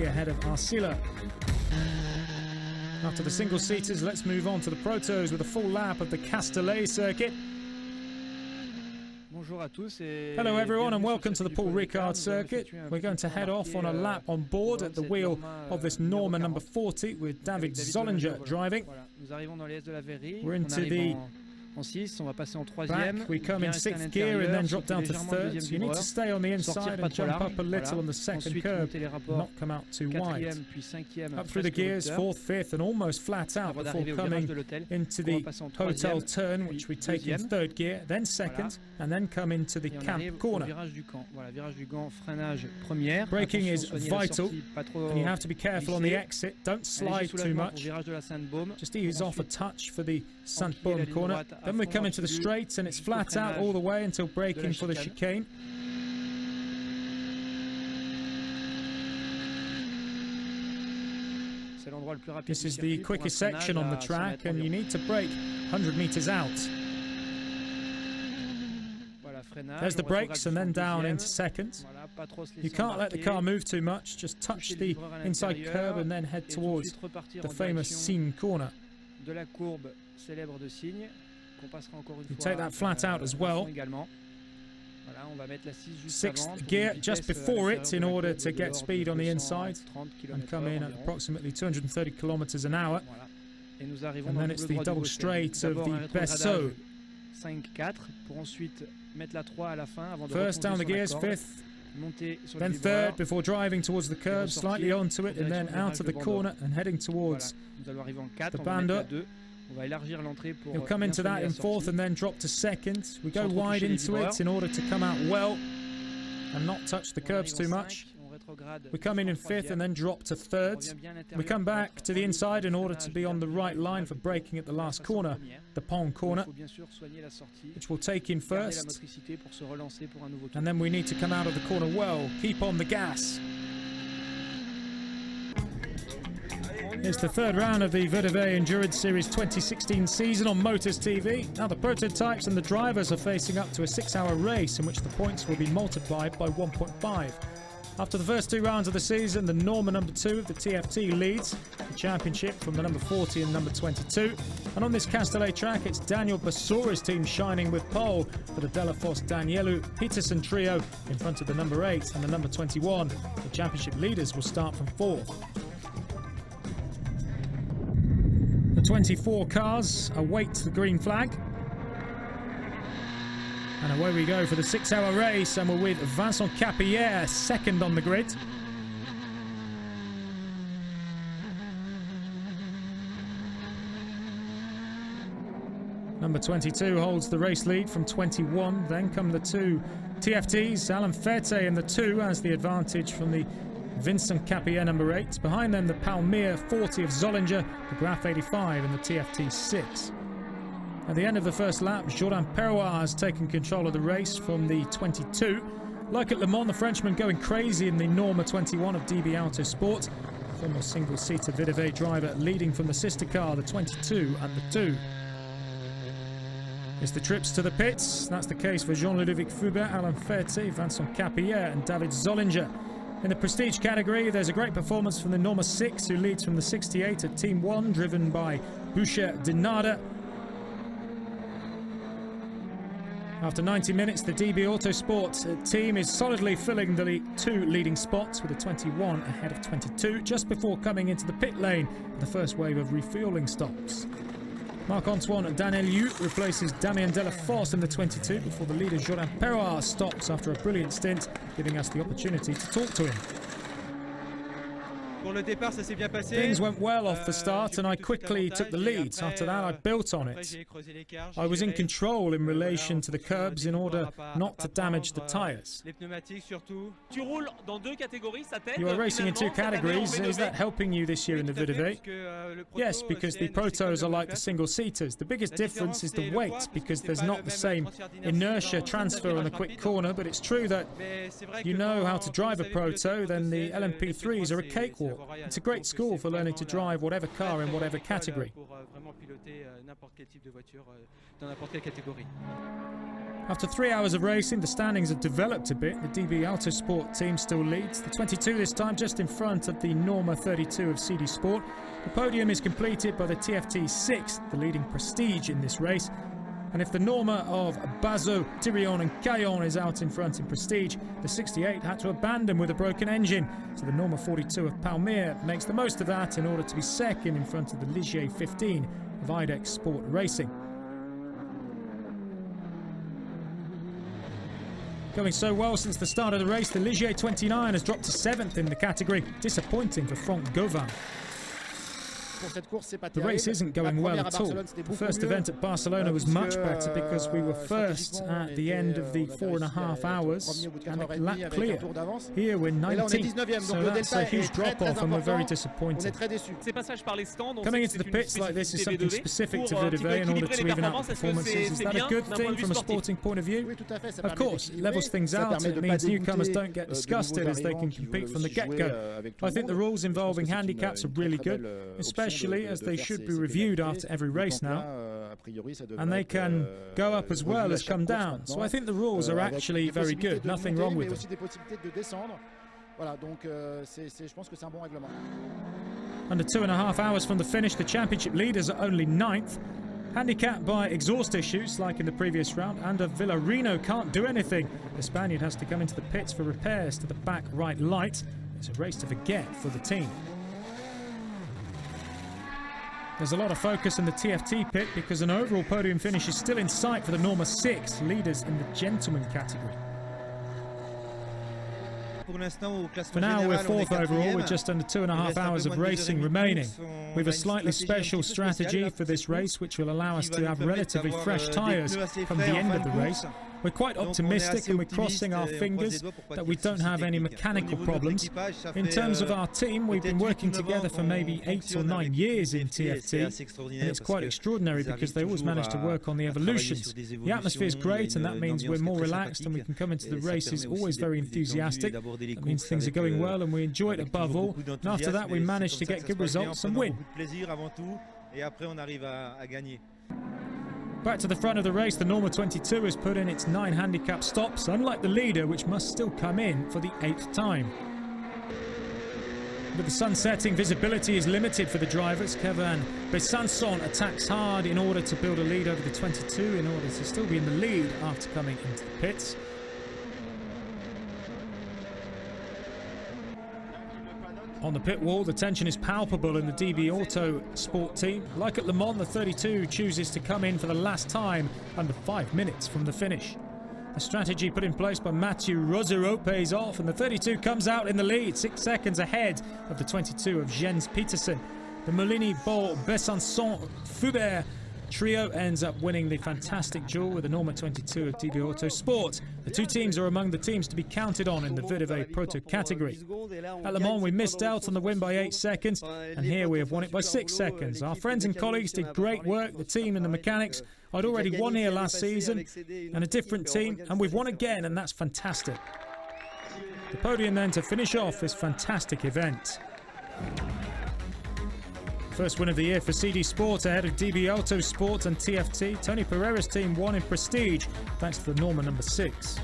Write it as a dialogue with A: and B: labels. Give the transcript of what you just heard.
A: ahead of Arcila. After the single-seaters, let's move on to the Protos with a full lap of the Castellet circuit. Hello everyone and welcome to the Paul Ricard circuit. We're going to head off on a lap on board at the wheel of this Norma number 40 with David Zollinger driving. We're into the back. We come in 6th gear and then drop down to 3rd. You need to stay on the inside and jump up a little on the 2nd curve, not come out too wide. Up through the gears, 4th, 5th and almost flat out before coming into the hotel turn, which we take in 3rd gear, then 2nd, and then come into the camp corner. Braking is vital and you have to be careful on the exit. Don't slide too much. Just ease off a touch for the Sainte-Baume corner. Then we come into the straights and it's flat out all the way until braking for the chicane. This is the quickest section on the track and you need to brake 100 meters out. There's the brakes and then down into 2nd. You can't let the car move too much, just touch the inside curb and then head towards the famous Signe corner. You take that flat out as well. 6th gear just before it in order to get speed on the inside and come in at approximately 230 kilometers an hour. And then it's the double straight of the Berceau. First down the gears, 5th, then 3rd before driving towards the curb, slightly onto it and then out of the corner and heading towards the Banda. You'll come into that in 4th and then drop to 2nd. We go wide into it in order to come out well and not touch the curbs too much. We come in 5th and then drop to 3rd. We come back to the inside in order to be on the right line for braking at the last corner, the Pont corner, which we'll take in first. And then we need to come out of the corner well, keep on the gas. It's the 3rd round of the VdeV Endurance Series 2016 season on Motors TV. Now the prototypes and the drivers are facing up to a 6-hour race in which the points will be multiplied by 1.5. After the first 2 rounds of the season, the Norma number 2 of the TFT leads the championship from the number 40 and number 22. And on this Castellet track, it's Daniel Bassora's team shining with pole for the Delafosse Danielu Peterson trio in front of the number 8 and the number 21. The championship leaders will start from 4th. The 24 cars await the green flag. And away we go for the 6-hour race, and we're with Vincent Capilliere, 2nd on the grid. Number 22 holds the race lead from 21. Then come the 2 TFTs. Alain Ferte in the 2 has the advantage from the Vincent Capilliere number 8. Behind them the Palmyre 40 of Zollinger, the Graf 85 and the TFT 6. At the end of the first lap, Jourdain Perrois has taken control of the race from the 22. Like at Le Mans, the Frenchman going crazy in the Norma 21 of DB Autosport. Former single-seater VdeV driver leading from the sister car, the 22 and the 2. It's the trips to the pits. That's the case for Jean-Ludovic Fubin, Alain Ferte, Vincent Capilliere and David Zollinger. In the prestige category, there's a great performance from the Norma 6, who leads from the 68 at Team 1, driven by Boucher Denada. After 90 minutes, the DB Autosport team is solidly filling the 2 leading spots with a 21 ahead of 22, just before coming into the pit lane for the first wave of refueling stops. Marc-Antoine Danelieu replaces Damien Delafosse in the 22 before the leader Jourdain Perrois stops after a brilliant stint, giving us the opportunity to talk to him. Things went well off the start and I quickly took the lead. After that I built on it. I was in control in relation to the curbs in order not to damage the tyres. You are racing in 2 categories. Is that helping you this year in the VdeV? Yes, because the Protos are like the single-seaters. The biggest difference is the weight, because there's not the same inertia transfer on the quick corner, but it's true that you know how to drive a Proto, then the LMP3s are a cakewalk. Sport. It's a great school for learning to drive whatever car in whatever category. After 3 hours of racing, the standings have developed a bit. The DB Autosport team still leads. The 22 this time just in front of the Norma 32 of CD Sport. The podium is completed by the TFT 6, the leading prestige in this race. And if the Norma of Bazo, Tirion and Caillon is out in front in prestige, the 68 had to abandon with a broken engine. So the Norma 42 of Palmyre makes the most of that in order to be second in front of the Ligier 15 of IDEX Sport Racing. Going so well since the start of the race, the Ligier 29 has dropped to 7th in the category. Disappointing for Franck Gauvin. The race isn't going well at all. The first event at Barcelona was much better because we were first at the end of the 4.5 hours and a lap clear. Here we're 19th, so that's a huge drop-off and we're very disappointed. Coming into the pits like this is something specific to VdeV in order to even out the performances. Is that a good thing from a sporting point of view? Of course, it levels things out and it means newcomers don't get disgusted as they can compete from the get-go. I think the rules involving handicaps are really good, especially as they should be reviewed after every race now, and they can go up as well as come down. So I think the rules are actually very good, nothing wrong with them. Under 2.5 hours from the finish, the championship leaders are only 9th. Handicapped by exhaust issues like in the previous round, and Villarino can't do anything. The Spaniard has to come into the pits for repairs to the back right light. It's a race to forget for the team. There's a lot of focus in the TFT pit because an overall podium finish is still in sight for the Norma 6, leaders in the gentleman category. For now, we're 4th overall with just under 2.5 hours of racing remaining. We have a slightly special strategy for this race which will allow us to have relatively fresh tyres from the end of the race. We're quite optimistic and we're crossing our fingers that we don't have any mechanical problems. In terms of our team, we've been working together for maybe 8 or 9 years in TFT, and it's quite extraordinary because they always manage to work on the evolutions. The atmosphere is great and that means we're more relaxed and we can come into the races always very enthusiastic. That means things are going well and we enjoy it above all, and after that we manage to get good results and win. Back to the front of the race, the Norma 22 has put in its 9 handicap stops, unlike the leader, which must still come in for the 8th time. With the sun setting, visibility is limited for the drivers. Kevin Besançon attacks hard in order to build a lead over the 22 in order to still be in the lead after coming into the pits. On the pit wall, the tension is palpable in the DB Auto Sport team. Like at Le Mans, the 32 chooses to come in for the last time under 5 minutes from the finish. The strategy put in place by Mathieu Rosero pays off, and the 32 comes out in the lead, 6 seconds ahead of the 22 of Jens Petersen. The Molini Bol Besançon Fubert trio ends up winning the fantastic duel with the Norma 22 of DB Auto Sport. The two teams are among the teams to be counted on in the VdeV Proto category. At Le Mans we missed out on the win by 8 seconds, and here we have won it by 6 seconds. Our friends and colleagues did great work, the team and the mechanics. I'd already won here last season, and a different team, and we've won again, and that's fantastic. The podium then to finish off this fantastic event. First win of the year for CD Sport ahead of DB Auto Sport and TFT. Tony Pereira's team won in prestige thanks to the Norma number 6.